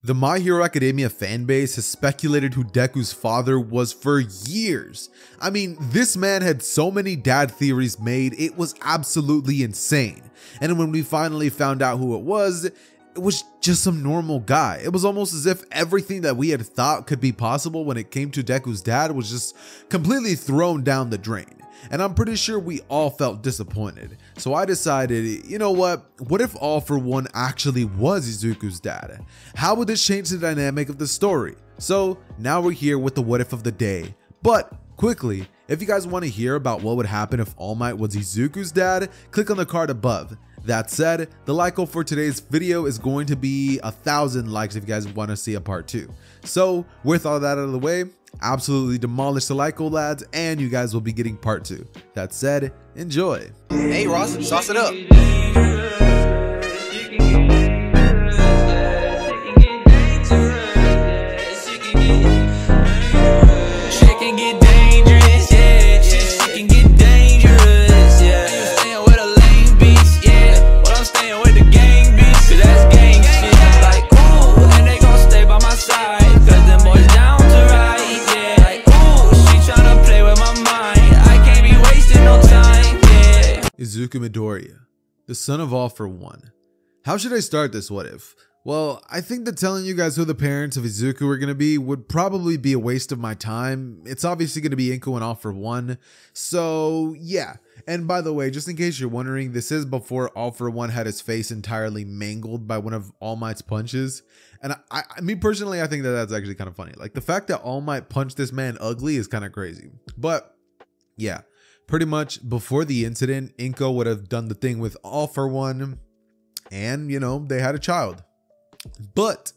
The My Hero Academia fanbase has speculated who Deku's father was for years. I mean, this man had so many dad theories made, it was absolutely insane. And when we finally found out who it was just some normal guy. It was almost as if everything that we had thought could be possible when it came to Deku's dad was just completely thrown down the drain. And I'm pretty sure we all felt disappointed. So I decided, you know what if All For One actually was Izuku's dad? How would this change the dynamic of the story? So now we're here with the what if of the day. But quickly, if you guys want to hear about what would happen if All Might was Izuku's dad, click on the card above. That said, the like goal for today's video is going to be 1,000 likes if you guys want to see a part 2. So with all that out of the way, absolutely demolish the like goal, lads, and you guys will be getting part 2. That said, enjoy. Hey Ross, sauce it up. Izuku Midoriya, the son of All For One. How should I start this what if? Well, I think that telling you guys who the parents of Izuku are going to be would probably be a waste of my time. It's obviously going to be Inko and All For One. So yeah. And by the way, just in case you're wondering, this is before All For One had his face entirely mangled by one of All Might's punches. And me personally, I think that that's actually kind of funny. Like the fact that All Might punched this man ugly is kind of crazy. But yeah. Pretty much before the incident, Inko would have done the thing with All For One and, you know, they had a child. But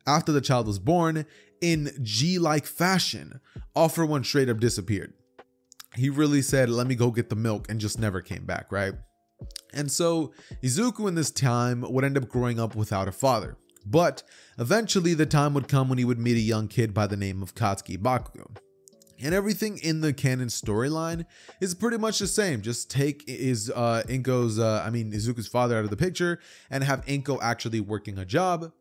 after the child was born, in G-like fashion, All For One straight up disappeared. He really said, let me go get the milk, and just never came back, right? And so Izuku in this time would end up growing up without a father. But eventually the time would come when he would meet a young kid by the name of Katsuki Bakugo. And everything in the canon storyline is pretty much the same. Just take Izuku's father out of the picture and have Inko actually working a job.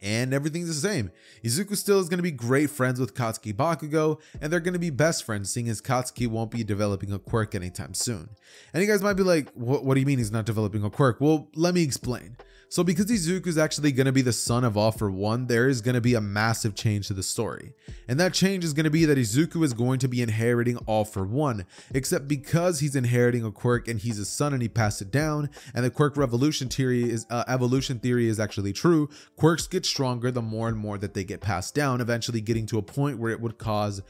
And everything's the same. Izuku still is going to be great friends with Katsuki Bakugo, and they're going to be best friends, seeing as Katsuki won't be developing a quirk anytime soon. And you guys might be like, what do you mean he's not developing a quirk? Well, let me explain. So because Izuku is actually going to be the son of All For One, there is going to be a massive change to the story. And that change is going to be that Izuku is going to be inheriting All For One, except because he's inheriting a quirk and he's a son and he passed it down, and the quirk evolution theory is actually true, quirks get stronger the more and more that they get passed down, eventually getting to a point where it would cause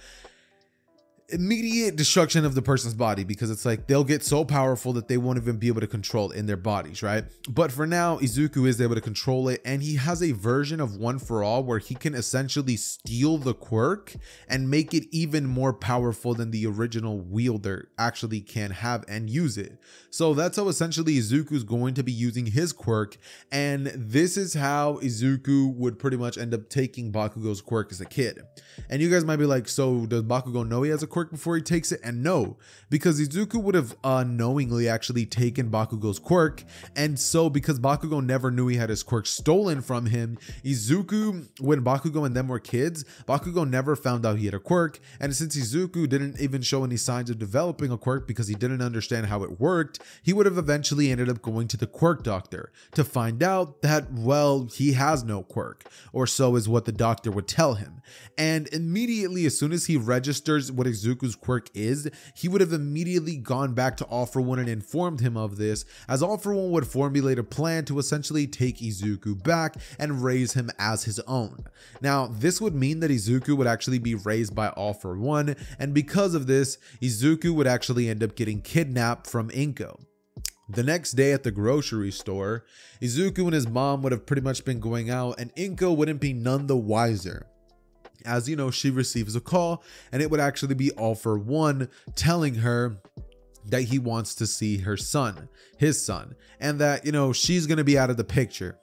immediate destruction of the person's body, because it's like they'll get so powerful that they won't even be able to control it in their bodies, right? But for now, Izuku is able to control it, and he has a version of One For All where he can essentially steal the quirk and make it even more powerful than the original wielder actually can have and use it. So that's how essentially Izuku is going to be using his quirk, and this is how Izuku would pretty much end up taking Bakugo's quirk as a kid. And you guys might be like, so does Bakugo know he has a quirk before he takes it? And no, because Izuku would have unknowingly actually taken Bakugo's quirk, and so because Bakugo never knew he had his quirk stolen from him, Izuku, when Bakugo and them were kids, Bakugo never found out he had a quirk, and since Izuku didn't even show any signs of developing a quirk because he didn't understand how it worked, he would have eventually ended up going to the quirk doctor to find out that, well, he has no quirk, or so is what the doctor would tell him. And immediately, as soon as he registers what Izuku's quirk is, he would have immediately gone back to All For One and informed him of this, as All For One would formulate a plan to essentially take Izuku back and raise him as his own. Now, this would mean that Izuku would actually be raised by All For One, and because of this, Izuku would actually end up getting kidnapped from Inko. The next day at the grocery store, Izuku and his mom would have pretty much been going out, and Inko wouldn't be none the wiser. As you know, she receives a call, and it would actually be All For One telling her that he wants to see his son, and that, you know, she's going to be out of the picture.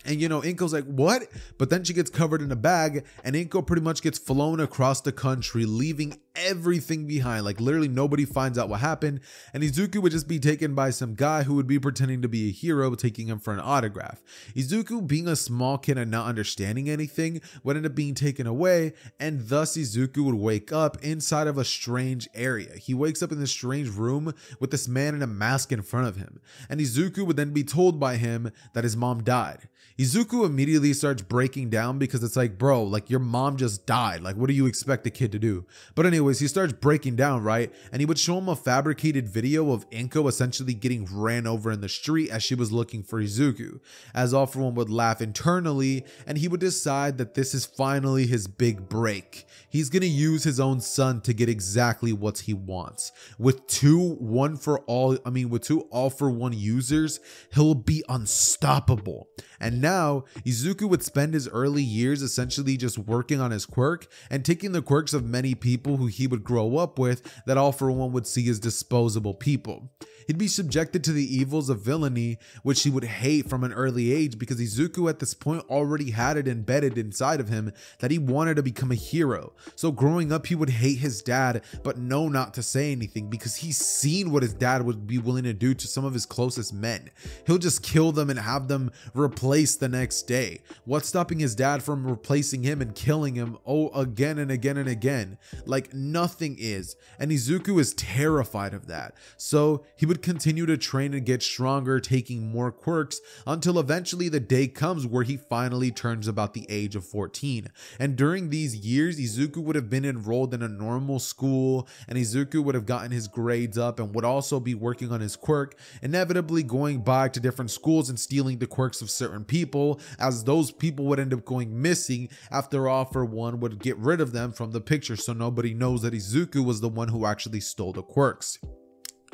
And, you know, Inko's like, what? But then she gets covered in a bag, and Inko pretty much gets flown across the country, leaving everything behind. Like literally nobody finds out what happened, and Izuku would just be taken by some guy who would be pretending to be a hero, taking him for an autograph. Izuku, being a small kid and not understanding anything, would end up being taken away, and thus Izuku would wake up inside of a strange area. He wakes up in this strange room with this man in a mask in front of him, and Izuku would then be told by him that his mom died. Izuku immediately starts breaking down because it's like, bro, like your mom just died. Like, what do you expect the kid to do? But anyways, he starts breaking down, right? And he would show him a fabricated video of Inko essentially getting ran over in the street as she was looking for Izuku. As All For One would laugh internally, and he would decide that this is finally his big break. He's gonna use his own son to get exactly what he wants. With two All For One users, he'll be unstoppable. And now, Izuku would spend his early years essentially just working on his quirk and taking the quirks of many people who he would grow up with that All For One would see as disposable people. He'd be subjected to the evils of villainy, which he would hate from an early age because Izuku at this point already had it embedded inside of him that he wanted to become a hero. So growing up, he would hate his dad, but know not to say anything because he's seen what his dad would be willing to do to some of his closest men. He'll just kill them and have them replaced the next day. What's stopping his dad from replacing him and killing him again and again and again? Like nothing is. And Izuku is terrified of that. So he would continue to train and get stronger, taking more quirks until eventually the day comes where he finally turns about the age of 14. And during these years, Izuku would have been enrolled in a normal school, and Izuku would have gotten his grades up and would also be working on his quirk, inevitably going back to different schools and stealing the quirks of certain people, as those people would end up going missing after All For One would get rid of them from the picture, so nobody knows that Izuku was the one who actually stole the quirks.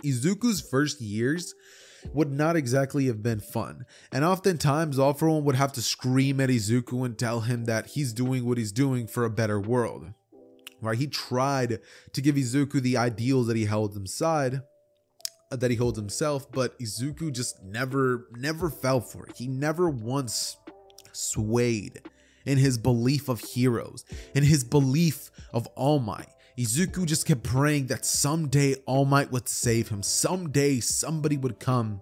Izuku's first years would not exactly have been fun, and oftentimes All For One would have to scream at Izuku and tell him that he's doing what he's doing for a better world. Right? He tried to give Izuku the ideals that he holds himself, but Izuku just never fell for it. He never once swayed in his belief of heroes, in his belief of All Might. Izuku just kept praying that someday All Might would save him. Someday somebody would come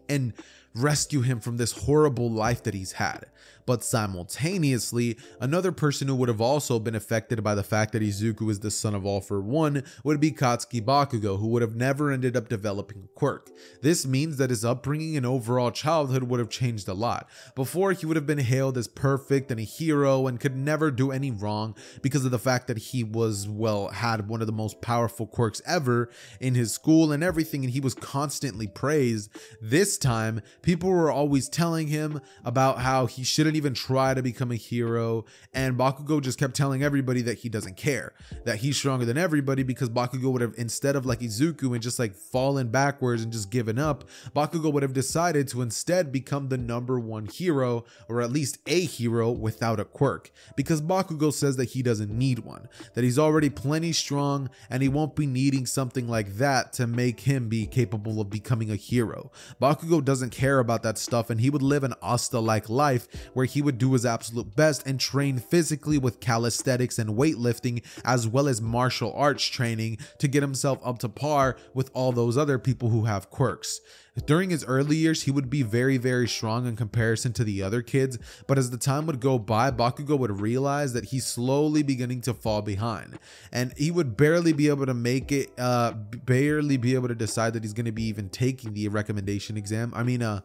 and rescue him from this horrible life that he's had. But simultaneously, another person who would have also been affected by the fact that Izuku is the son of All For One would be Katsuki Bakugo, who would have never ended up developing a quirk. This means that his upbringing and overall childhood would have changed a lot. Before, he would have been hailed as perfect and a hero and could never do any wrong because of the fact that he was, had one of the most powerful quirks ever in his school and everything, and he was constantly praised. This time, people were always telling him about how he shouldn't even try to become a hero, and Bakugo just kept telling everybody that he doesn't care, that he's stronger than everybody, because Bakugo would have, instead of like Izuku and just like fallen backwards and just given up, Bakugo would have decided to instead become the #1 hero, or at least a hero without a quirk, because Bakugo says that he doesn't need one, that he's already plenty strong and he won't be needing something like that to make him be capable of becoming a hero. Bakugo doesn't care about that stuff, and he would live an Asta-like life where he would do his absolute best and train physically with calisthenics and weightlifting, as well as martial arts training, to get himself up to par with all those other people who have quirks. During his early years, he would be very strong in comparison to the other kids, but as the time would go by, Bakugo would realize that he's slowly beginning to fall behind, and he would barely be able to make it, barely be able to decide that he's going to be even taking the recommendation exam, the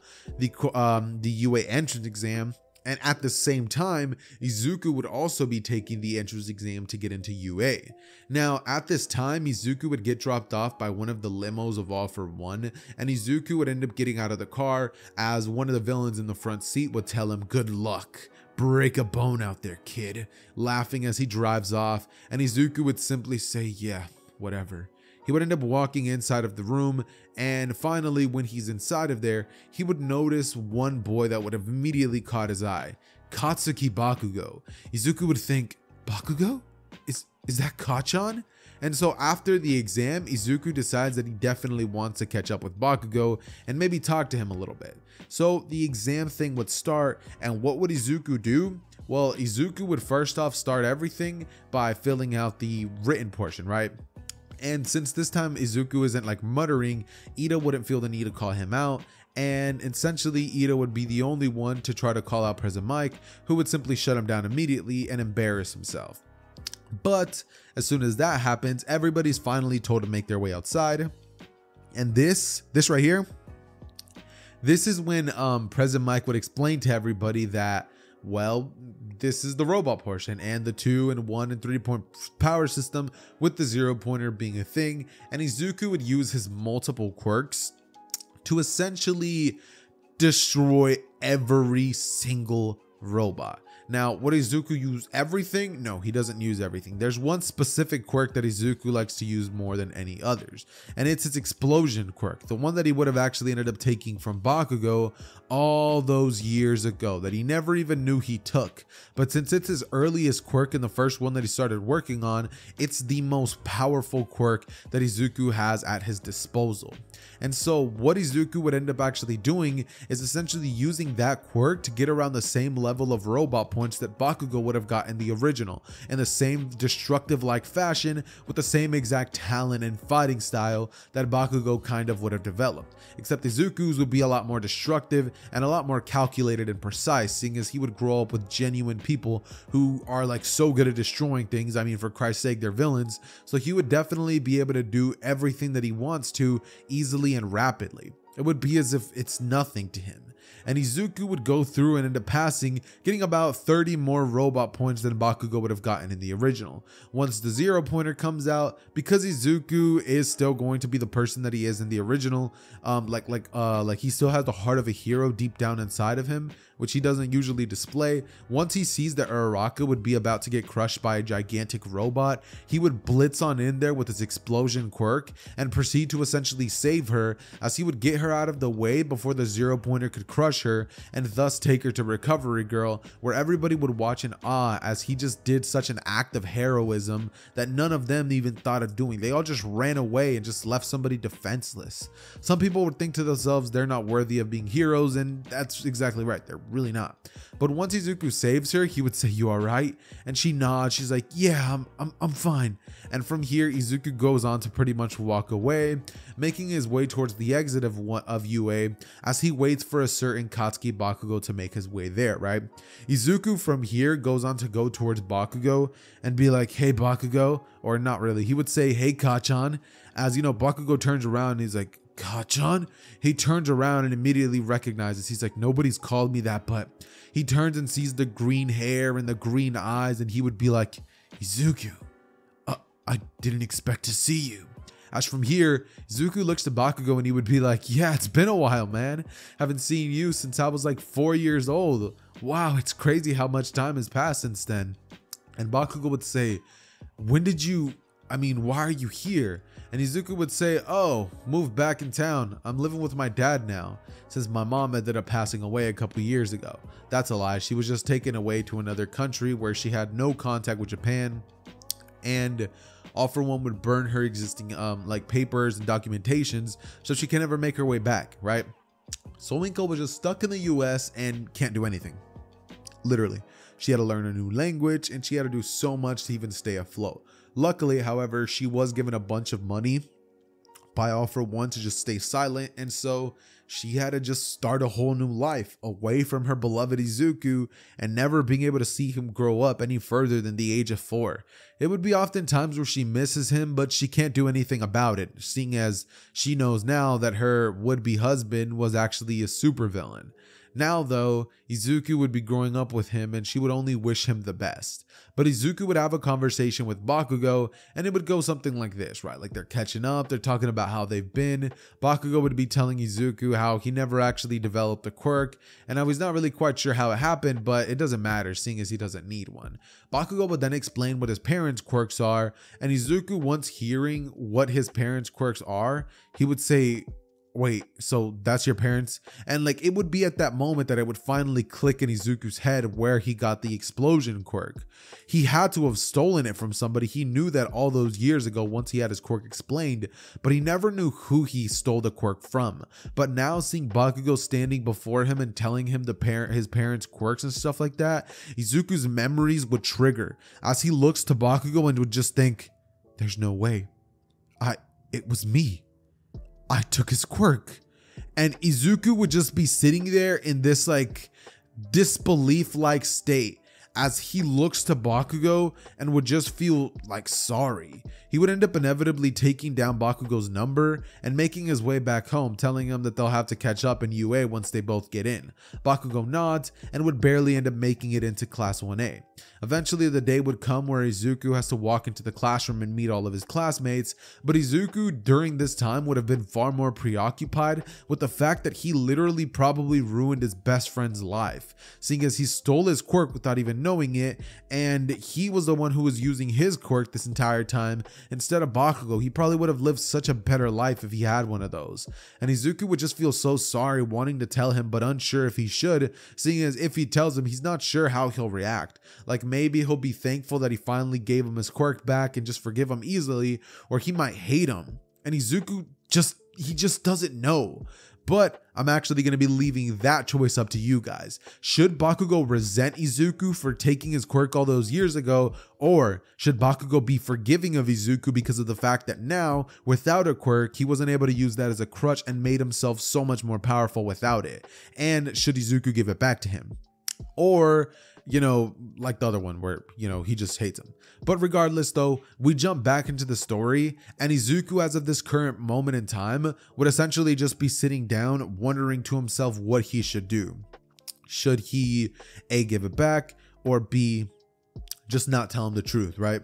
UA entrance exam. And at the same time, Izuku would also be taking the entrance exam to get into UA. Now, at this time, Izuku would get dropped off by one of the limos of All For One, and Izuku would end up getting out of the car as one of the villains in the front seat would tell him, "Good luck. Break a bone out there, kid," laughing as he drives off, and Izuku would simply say, "Yeah, whatever." He would end up walking inside of the room, and finally, when he's inside of there, he would notice one boy that would have immediately caught his eye, Katsuki Bakugo. Izuku would think, "Bakugo? Is that Kacchan?" And so after the exam, Izuku decides that he definitely wants to catch up with Bakugo and maybe talk to him a little bit. So the exam thing would start, and what would Izuku do? Well, Izuku would first off start everything by filling out the written portion, right? And since this time Izuku isn't like muttering, Ida wouldn't feel the need to call him out. And essentially Ida would be the only one to try to call out Present Mic, who would simply shut him down immediately and embarrass himself. But as soon as that happens, everybody's finally told to make their way outside. And this right here, this is when Present Mic would explain to everybody that, well, this is the robot portion and the 2 and 1 and 3 point power system, with the 0 pointer being a thing. And Izuku would use his multiple quirks to essentially destroy every single robot. Now, would Izuku use everything? No, he doesn't use everything. There's one specific quirk that Izuku likes to use more than any others, and it's his explosion quirk, the one that he would have actually ended up taking from Bakugo all those years ago that he never even knew he took. But since it's his earliest quirk and the first one that he started working on, it's the most powerful quirk that Izuku has at his disposal. And so what Izuku would end up actually doing is essentially using that quirk to get around the same level of robot points that Bakugo would have got in the original, in the same destructive like fashion, with the same exact talent and fighting style that Bakugo kind of would have developed, except Izuku's would be a lot more destructive and a lot more calculated and precise, seeing as he would grow up with genuine people who are like so good at destroying things. I mean, for Christ's sake, they're villains, so he would definitely be able to do everything that he wants to easily and rapidly. It would be as if it's nothing to him. And Izuku would go through and end up passing, getting about 30 more robot points than Bakugo would have gotten in the original. Once the 0 pointer comes out, because Izuku is still going to be the person that he is in the original, like he still has the heart of a hero deep down inside of him, which he doesn't usually display. Once he sees that Uraraka would be about to get crushed by a gigantic robot, he would blitz on in there with his explosion quirk and proceed to essentially save her, as he would get her out of the way before the 0 pointer could crush her and thus take her to Recovery Girl, where everybody would watch in awe as he just did such an act of heroism that none of them even thought of doing. They all just ran away and just left somebody defenseless. Some people would think to themselves they're not worthy of being heroes, and that's exactly right, they're really not. But once Izuku saves her, he would say, "You all right?" And she nods. She's like, "Yeah, I'm fine." And from here, Izuku goes on to pretty much walk away, making his way towards the exit of UA, as he waits for a certain Katsuki Bakugo to make his way there, right? Izuku from here goes on to go towards Bakugo and be like, "Hey Bakugo," or not really. He would say, "Hey Kacchan," as you know, Bakugo turns around and he's like, "Kacchan?" He turns around and immediately recognizes. He's like, "Nobody's called me that," but he turns and sees the green hair and the green eyes, and he would be like, "Izuku, I didn't expect to see you." As from here, Izuku looks to Bakugo and he would be like, "Yeah, it's been a while, man. Haven't seen you since I was like 4 years old. Wow, it's crazy how much time has passed since then." And Bakugo would say, "When did you, why are you here?" And Izuku would say, "Oh, moved back in town. I'm living with my dad now, since my mom ended up passing away a couple years ago." That's a lie. She was just taken away to another country where she had no contact with Japan, and All For One would burn her existing like papers and documentations, so she can never make her way back, right? So Inko was just stuck in the US and can't do anything. Literally. She had to learn a new language, and she had to do so much to even stay afloat. Luckily, however, she was given a bunch of money by All For One to just stay silent, and so she had to just start a whole new life away from her beloved Izuku and never being able to see him grow up any further than the age of 4. It would be often times where she misses him, but she can't do anything about it, seeing as she knows now that her would-be husband was actually a supervillain. Now though, Izuku would be growing up with him and she would only wish him the best. But Izuku would have a conversation with Bakugo and it would go something like this, right? Like they're catching up, they're talking about how they've been. Bakugo would be telling Izuku how he never actually developed a quirk and how he's not really quite sure how it happened, but it doesn't matter seeing as he doesn't need one. Bakugo would then explain what his parents' quirks are, and Izuku, once hearing what his parents' quirks are, he would say, wait, so that's your parents? And like, it would be at that moment that it would finally click in Izuku's head where he got the explosion quirk. He had to have stolen it from somebody. He knew that all those years ago once he had his quirk explained, but he never knew who he stole the quirk from. But now seeing Bakugo standing before him and telling him his parents' quirks and stuff like that, Izuku's memories would trigger as he looks to Bakugo and would just think, there's no way. It was me. I took his quirk. And Izuku would just be sitting there in this like disbelief-like state as he looks to Bakugo and would just feel like sorry. He would end up inevitably taking down Bakugo's number and making his way back home, telling him that they'll have to catch up in UA once they both get in. Bakugo nods and would barely end up making it into Class 1A. Eventually the day would come where Izuku has to walk into the classroom and meet all of his classmates, but Izuku during this time would have been far more preoccupied with the fact that he literally probably ruined his best friend's life, seeing as he stole his quirk without even knowing it, and he was the one who was using his quirk this entire time instead of Bakugo. He probably would have lived such a better life if he had one of those. And Izuku would just feel so sorry, wanting to tell him but unsure if he should, seeing as if he tells him, he's not sure how he'll react. Like maybe he'll be thankful that he finally gave him his quirk back and just forgive him easily, or he might hate him. And Izuku just doesn't know. But I'm actually going to be leaving that choice up to you guys. Should Bakugo resent Izuku for taking his quirk all those years ago, or should Bakugo be forgiving of Izuku because of the fact that now, without a quirk, he wasn't able to use that as a crutch and made himself so much more powerful without it? And should Izuku give it back to him? Or, you know, like the other one where, you know, he just hates him. But regardless though, we jump back into the story, and Izuku as of this current moment in time would essentially just be sitting down wondering to himself what he should do. Should he A, give it back, or B, just not tell him the truth, right?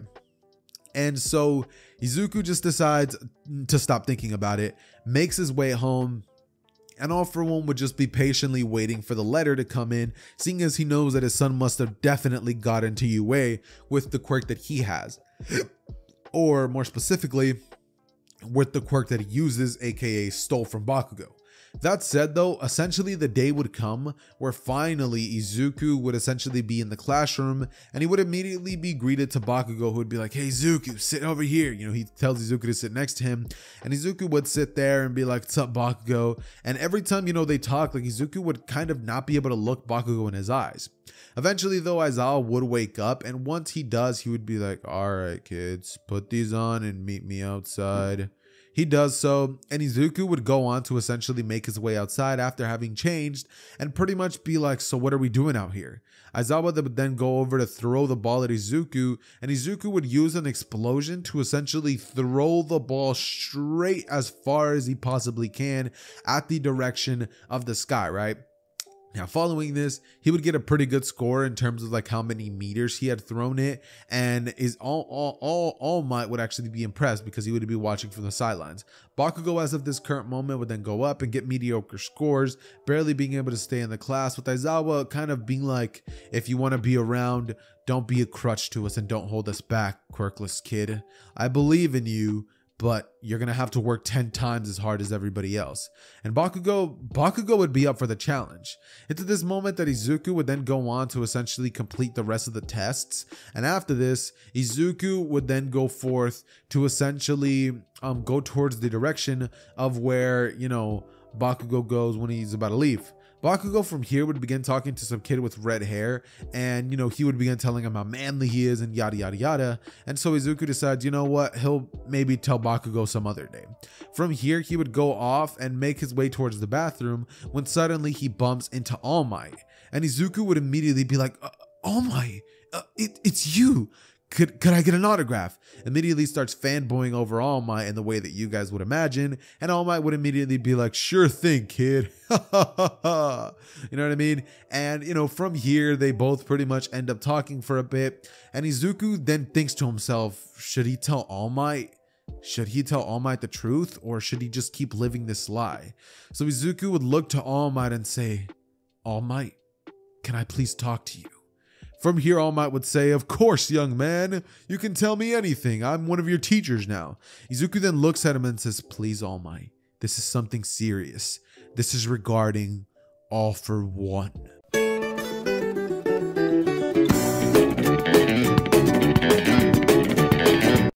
And so Izuku just decides to stop thinking about it, makes his way home, and all for one would just be patiently waiting for the letter to come in, seeing as he knows that his son must have definitely got into UA with the quirk that he has. Or more specifically, with the quirk that he uses, aka stole from Bakugo. That said though, essentially the day would come where finally Izuku would essentially be in the classroom, and he would immediately be greeted to Bakugo, who would be like, hey Izuku, sit over here. You know, he tells Izuku to sit next to him, and Izuku would sit there and be like, what's up Bakugo? And every time, you know, they talk, like Izuku would kind of not be able to look Bakugo in his eyes. Eventually though, Aizawa would wake up, and once he does, he would be like, all right kids, put these on and meet me outside. He does so, and Izuku would go on to essentially make his way outside after having changed and pretty much be like, so what are we doing out here? Aizawa would then go over to throw the ball at Izuku, and Izuku would use an explosion to essentially throw the ball straight as far as he possibly can at the direction of the sky, right? Now, following this, he would get a pretty good score in terms of like how many meters he had thrown it, and All Might would actually be impressed because he would be watching from the sidelines. Bakugo, as of this current moment, would then go up and get mediocre scores, barely being able to stay in the class, with Aizawa kind of being like, if you want to be around, don't be a crutch to us and don't hold us back, quirkless kid. I believe in you, but you're going to have to work 10 times as hard as everybody else. And Bakugo would be up for the challenge. It's at this moment that Izuku would then go on to essentially complete the rest of the tests. And after this, Izuku would then go forth to essentially go towards the direction of where, you know, Bakugo goes when he's about to leave. Bakugo from here would begin talking to some kid with red hair, and, you know, he would begin telling him how manly he is and yada yada yada. And so Izuku decides, you know what, he'll maybe tell Bakugo some other day. From here, he would go off and make his way towards the bathroom when suddenly he bumps into All Might. And Izuku would immediately be like, All Might, it's you. Could I get an autograph? Immediately starts fanboying over All Might in the way that you guys would imagine, and All Might would immediately be like, sure thing, kid. You know what I mean? And, you know, from here, they both pretty much end up talking for a bit, and Izuku then thinks to himself, should he tell All Might? Should he tell All Might the truth, or should he just keep living this lie? So Izuku would look to All Might and say, All Might, can I please talk to you? From here, All Might would say, of course, young man, you can tell me anything. I'm one of your teachers now. Izuku then looks at him and says, please, All Might, This is something serious. This is regarding All for One.